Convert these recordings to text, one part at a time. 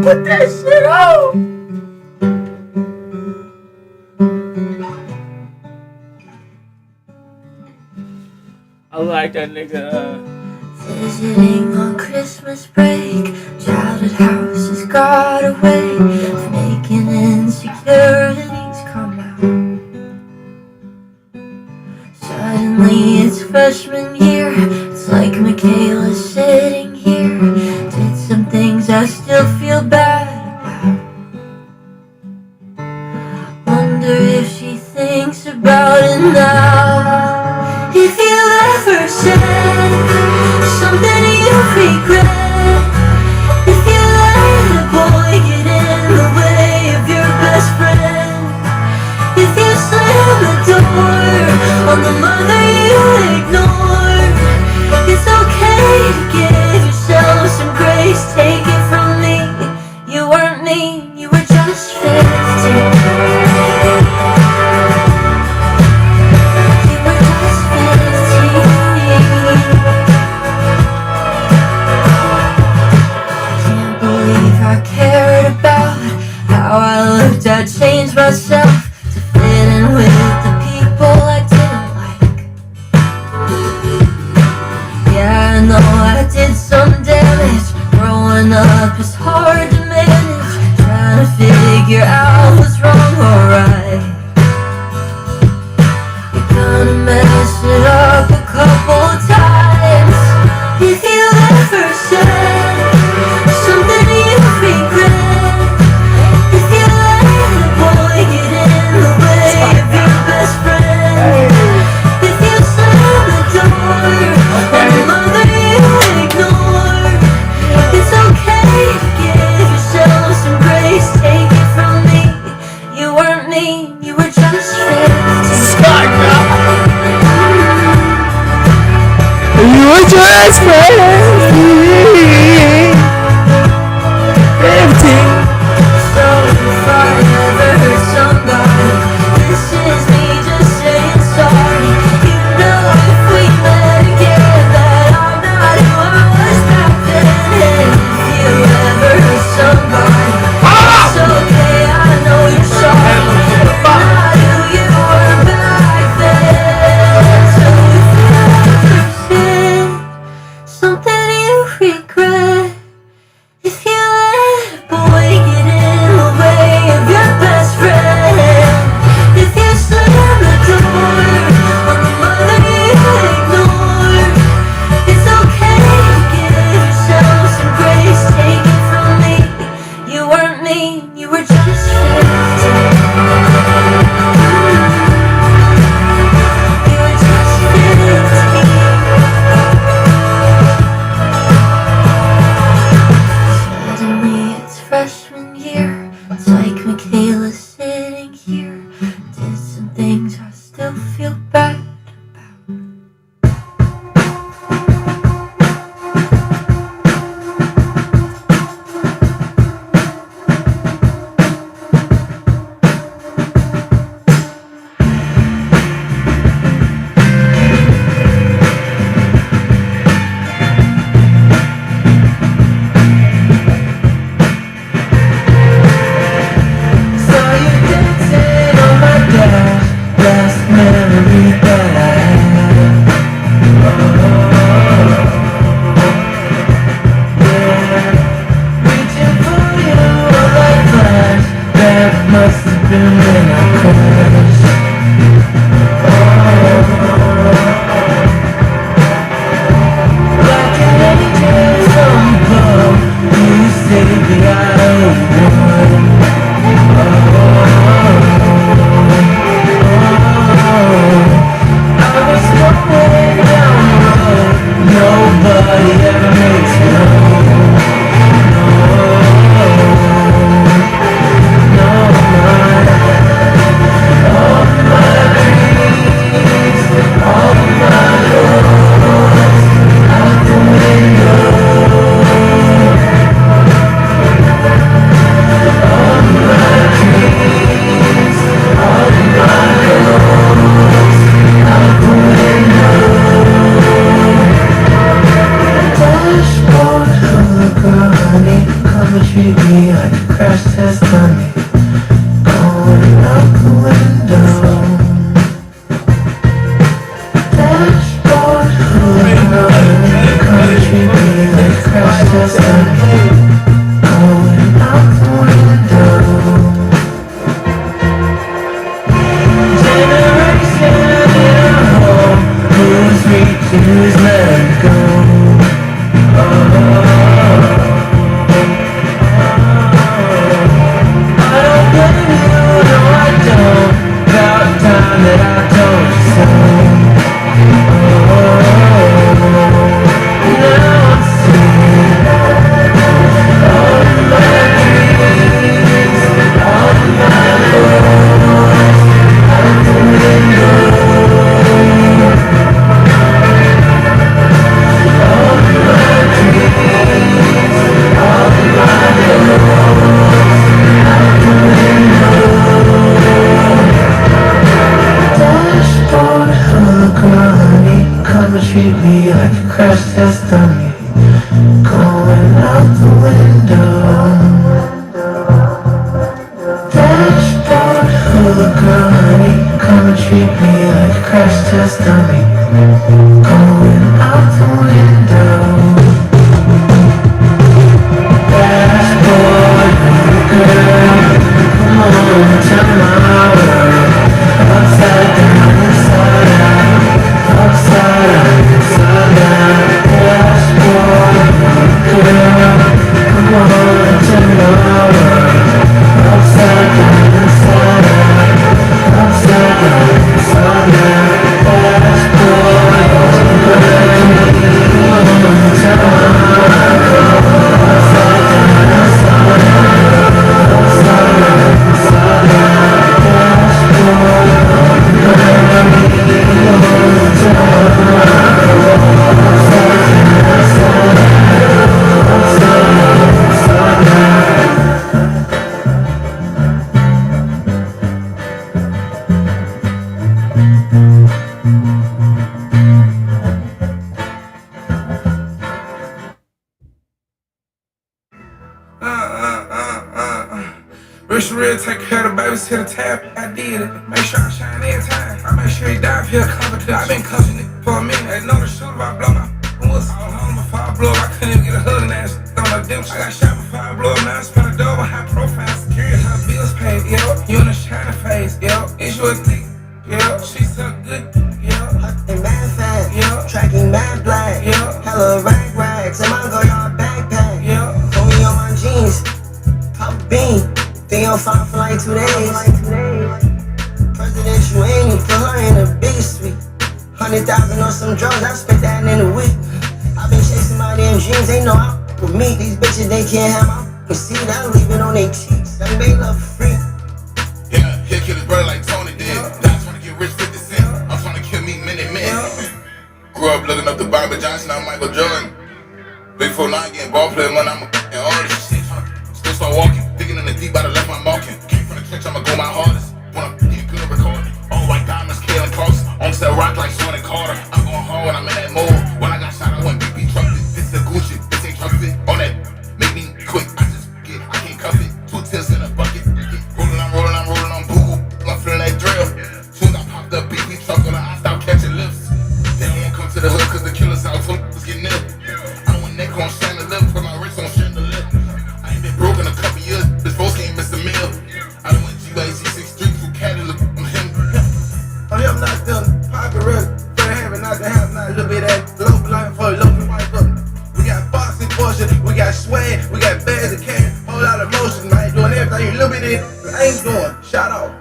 Put that shit on! I like that nigga. Visiting on Christmas break, childhood houses got away of making insecurities come out. Suddenly it's freshman year, it's like Michaela's sitting here. Did some things I still feel bad about. Wonder if she thinks about it now. If you ever said something you regret, if you let a boy get in the way of your best friend, if you slam the door on the mother you ignored, it's okay to give yourself some grace. Take it from me, you weren't mean, you were just 15. I changed myself to fit in with the people I didn't like. Yeah, I know I did some damage. Growing up is hard to manage, trying to figure out what's wrong or right. You're gonna mess it up a couple times. If you ever said something you regret, get even when I crash. Like an angel from above, you saved me out of one. I was going down the road nobody ever makes me know. Treat me like a crash test dummy, going out the window. Dashboard full of money, come treat me like a crash test dummy, going out the window. Generation in a home, who's reaching, who's letting go. Treat me like a crash test dummy, going out the window. Dashboard full of girl honey, come and treat me like a crash test dummy, going out the window. Dashboard full of girl, come on, turn my world upside down, inside out, upside out. Rich real, take care of the babies to the tap. I did it. Make sure I shine every time. I make sure he dive here covered. I been cussing it for a minute. They know the shooter I blow my was all home before I blow up. I couldn't even get a hood and ass on my dim. I got shot before I blow up. Now I spent a double high profile security. Her bills paid, yo. You in a shining phase, yo. Is you a dick, yo? She so good, yo. And mad fat, yo. tracking mad black, yo. hella rags, and my girl y'all backpack, yo. Put me on my jeans, pop a bean, think I'm fine for like 2 days. Presidential aim, you put her in a big suite. 100,000 on some drugs, I spent that in a week. I been chasing my damn dreams, they know I'm with me. These bitches, they can't have my seat, I leave it on their cheeks. Them they love free. Yeah, he'll kill his brother like Tony did. Now I'm trying to get rich 50 cents. I'm trying to kill me many men. Grew up looking up to Bobby Johnson, I'm Michael Jordan. Big 4-9 getting ball player money, I'm a f***ing artist. Still start walking, digging in the deep by the left, I'm walking. Came from the trench, I'ma go my hardest. Wanna get good recording. All white diamonds, killing cross. On sell rock like Sean and Carter. I'm going hard when I'm in that mode. When I got shot, I went BP truck it. This is a Gucci, this ain't truck it. On that, make me quick, I can't cuff it. 2 tips in a bucket. Rolling, I'm on Google. I'm feeling that drill. Soon as I popped up BP truck on I stopped catching lifts. They don't wanna come to the hood cause the killers out, so let's get nil. I went neck on Shannon Lip, put my wrist on Shannon. ain't doing. Shout out.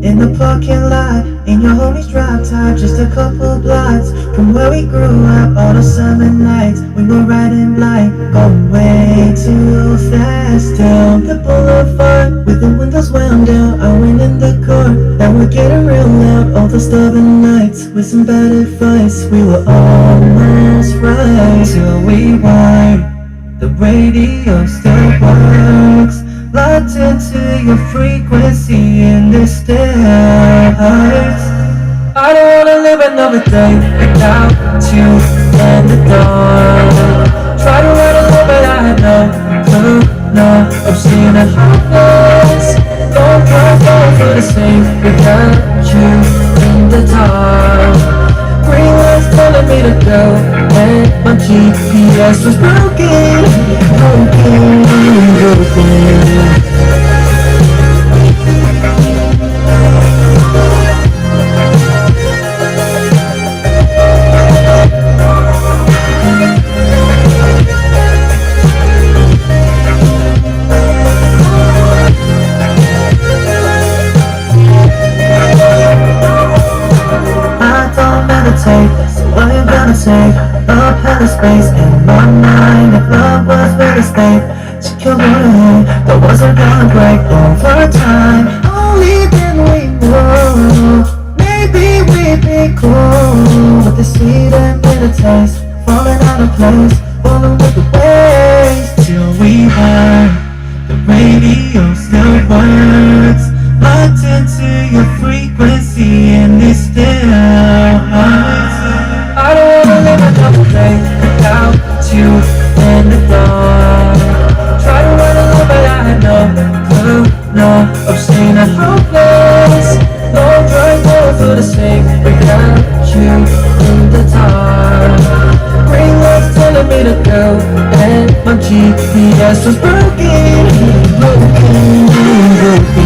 In the parking lot, in your homie's drop top, just a couple blocks from where we grew up. All the summer nights, we were riding light, going way too fast down the boulevard with the windows wound down. I went in the car, and we're getting real loud. All the stubborn nights with some bad advice. We were almost right till we weren't. The radio still works, locked into your frequency in this dance. I don't wanna live another day without you in the dark. Try to run alone but I had no clue, no, I'm seeing it hopeless. Don't try going for the same without you in the dark. Green lights telling me to go, and my GPS was broken, broken. So I am gonna take up hella space in my mind. If love was real estate, she killed me away. That wasn't gonna break over time. Only then we know, maybe we'd be cool. But the sweet and bitter taste, falling out of place, falling with the waves. Till we heard the radio still works, locked into your frequency and it still hurts. I don't wanna live another day without you in the dark. Try to run alone but I had no clue, no, I'm seeing it hopeless. No trying going for the same without you in the dark. Green lights telling me to go, and my GPS was broken, broken, broken.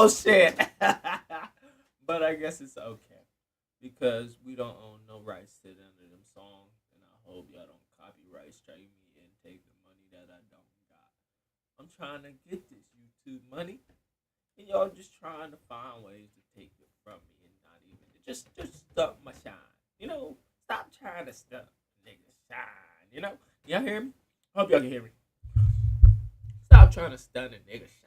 bullshit. But I guess it's okay because we don't own no rights to none of them songs, and I hope y'all don't copyright strike me and take the money that I don't got. I'm trying to get this YouTube money, and y'all just trying to find ways to take it from me and not even just stunt my shine. You know, stop trying to stunt niggas shine. You know, y'all hear me? Hope y'all can hear me. Stop trying to stunt a nigga shine.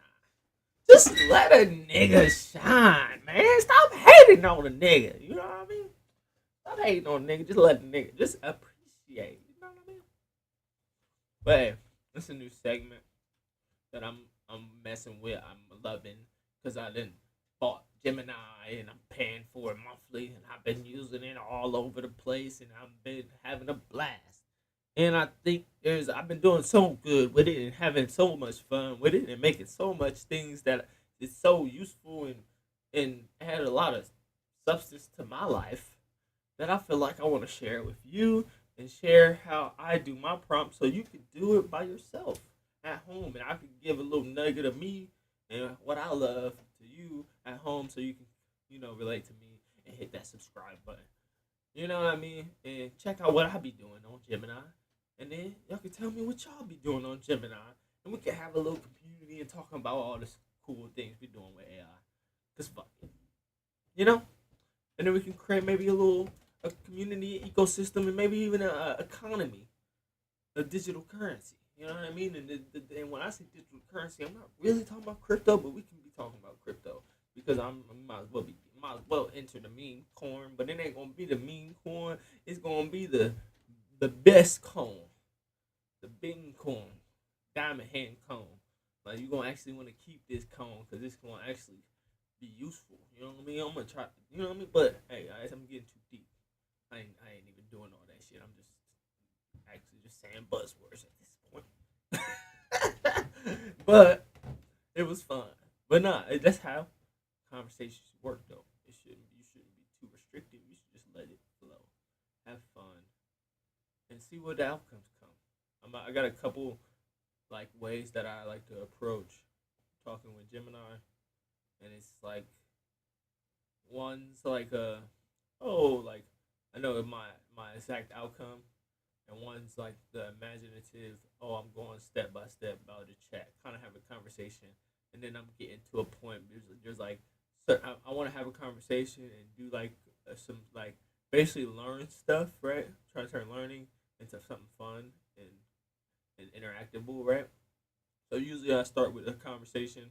Just let a nigga shine, man. Stop hating on a nigga. You know what I mean? Stop hating on a nigga. Just let the nigga just appreciate. You know what I mean? But hey, it's a new segment that I'm messing with. I'm loving because I didn't bought Gemini and I'm paying for it monthly and I've been using it all over the place and I've been having a blast. And I think I've been doing so good with it and having so much fun with it and making so much things that is so useful and add a lot of substance to my life that I feel like I want to share it with you and share how I do my prompts so you can do it by yourself at home and I can give a little nugget of me and what I love to you at home so you can, relate to me and hit that subscribe button. You know what I mean? And check out what I be doing on Gemini. And then y'all can tell me what y'all be doing on Gemini. And we can have a little community and talking about all this cool things we doing with AI. Cause fuck it. You know? And then we can create maybe a community ecosystem and maybe even a economy. A digital currency. You know what I mean? And when I say digital currency, I'm not really talking about crypto, but we can be talking about crypto. Because I might as well enter the meme coin, but it ain't gonna be the meme coin. It's gonna be the best coin, the Bing coin, diamond hand coin. Like you gonna actually want to keep this coin because it's gonna actually be useful. You know what I mean? I'm gonna try. You know what I mean? But hey, guys, I'm getting too deep. I ain't even doing all that shit. I'm just actually just saying buzzwords at this point. But it was fun. But nah, that's how conversations work though. You shouldn't be too restrictive. You should just let it flow. Have fun. And see what the outcomes come. I got a couple like ways that I like to approach talking with Gemini. And it's like one's like like I know my exact outcome and one's like the imaginative, I'm going step by step about the chat, kind of have a conversation, and then I'm getting to a point. There's like, so I want to have a conversation and do like some like basically learn stuff, right? Try to turn learning into something fun and interactable, right? So usually I start with a conversation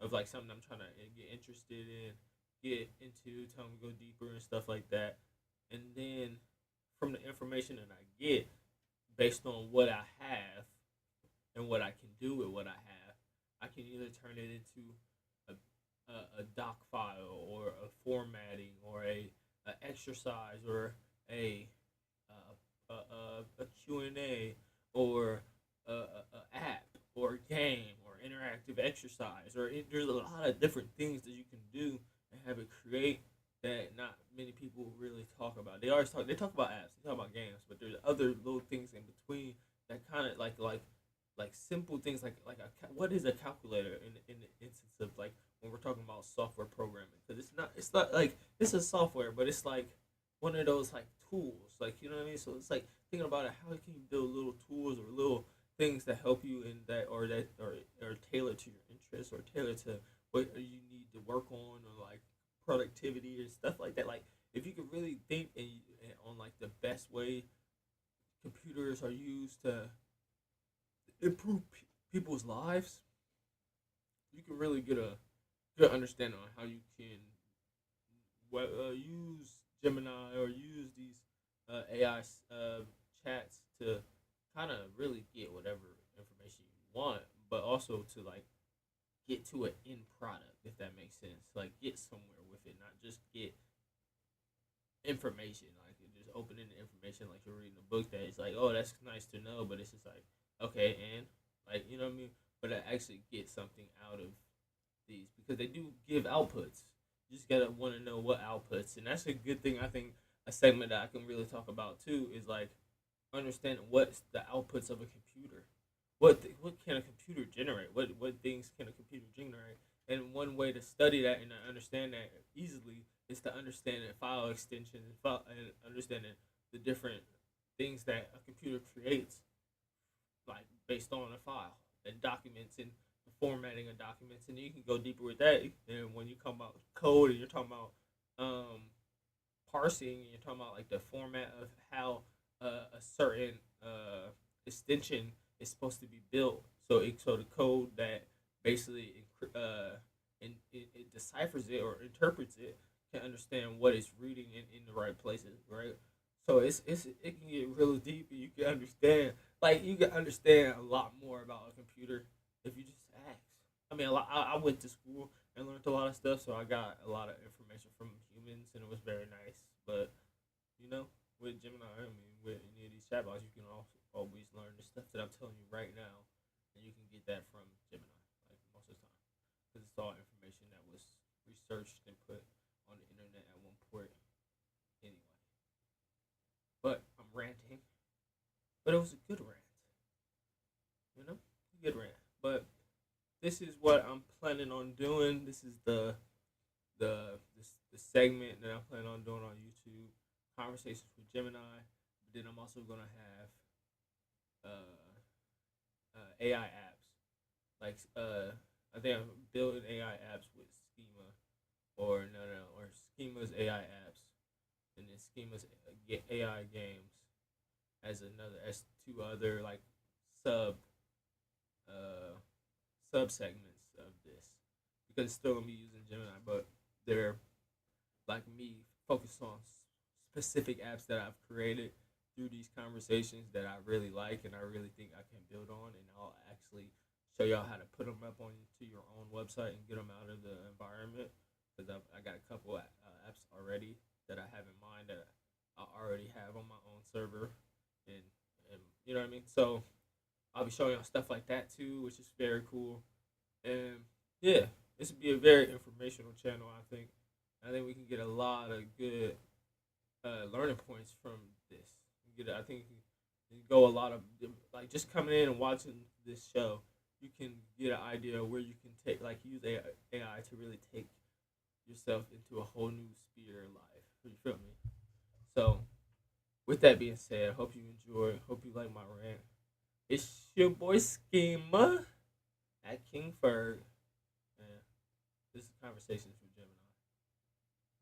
of like something I'm trying to get interested in, get into, tell me go deeper and stuff like that, and then from the information that I get, based on what I have and what I can do with what I have, I can either turn it into a doc file or a formatting or a exercise or a Q&A or a app or a game or interactive exercise there's a lot of different things that you can do and have it create that not many people really talk about. They talk about apps, they talk about games, but there's other little things in between that kind of like simple things like what is a calculator in the instance of like when we're talking about software programming, because it's not like it's a software, but it's like one of those like tools, like you know what I mean. So it's like thinking about it, how can you build little tools or little things that help you in that or tailor to your interests or tailor to what you need to work on or like productivity and stuff like that. Like if you could really think and on like the best way computers are used to improve people's lives, you can really get a good understanding on how you can use Gemini or use these AI chats to kind of really get whatever information you want, but also to like get to an end product, if that makes sense. Like get somewhere with it, not just get information. Like just opening the information like you're reading a book that is like, oh, that's nice to know, but it's just like, okay, and like you know what I mean. But I actually get something out of these because they do give outputs. You just gotta want to know what outputs, and that's a good thing. I think a segment that I can really talk about too is like understanding what's the outputs of a computer. What can a computer generate? What things can a computer generate? And one way to study that and to understand that easily is to understand the file extension and understanding the different things that a computer creates, like based on a file and documents and the formatting of documents. And you can go deeper with that. And when you come about code and you're talking about parsing, and you're talking about like the format of how a certain extension is supposed to be built. So the code that basically it deciphers it or interprets it can understand what it's reading in the right places, right? So it can get really deep, and you can understand a lot more about a computer if you just ask. I mean, I went to school and learned a lot of stuff, so I got a lot of information from humans, and it was very nice. But with Gemini, I mean, with any of these chatbots, you can also always learn the stuff that I'm telling you right now, and you can get that from Gemini, like most of the time, because it's all information that was researched and put on the internet at one point, anyway. But I'm ranting, but it was a good rant, good rant. But this is what I'm planning on doing. This is the segment that I'm planning on doing on YouTube, conversations with Gemini. But then I'm also gonna have AI apps, like I think I'm building AI apps with Schema, or or Schema's AI apps, and then Schema's AI games as two other like sub uh sub segments of this, because it's still gonna be using Gemini, but they're like me focused on specific apps that I've created through these conversations that I really like and I really think I can build on, and I'll actually show y'all how to put them up on to your own website and get them out of the environment, because I got a couple apps already that I have in mind that I already have on my own server, and you know what I mean. So I'll be showing y'all stuff like that too, which is very cool. And yeah, this would be a very informational channel. I think we can get a lot of good learning points from this. I think you can go a lot of like just coming in and watching this show. You can get an idea of where you can use AI to really take yourself into a whole new sphere of life. You feel me? So, with that being said, I hope you enjoy. Hope you like my rant. It's your boy Schema at King Ferg. And this is Conversations with Gemini.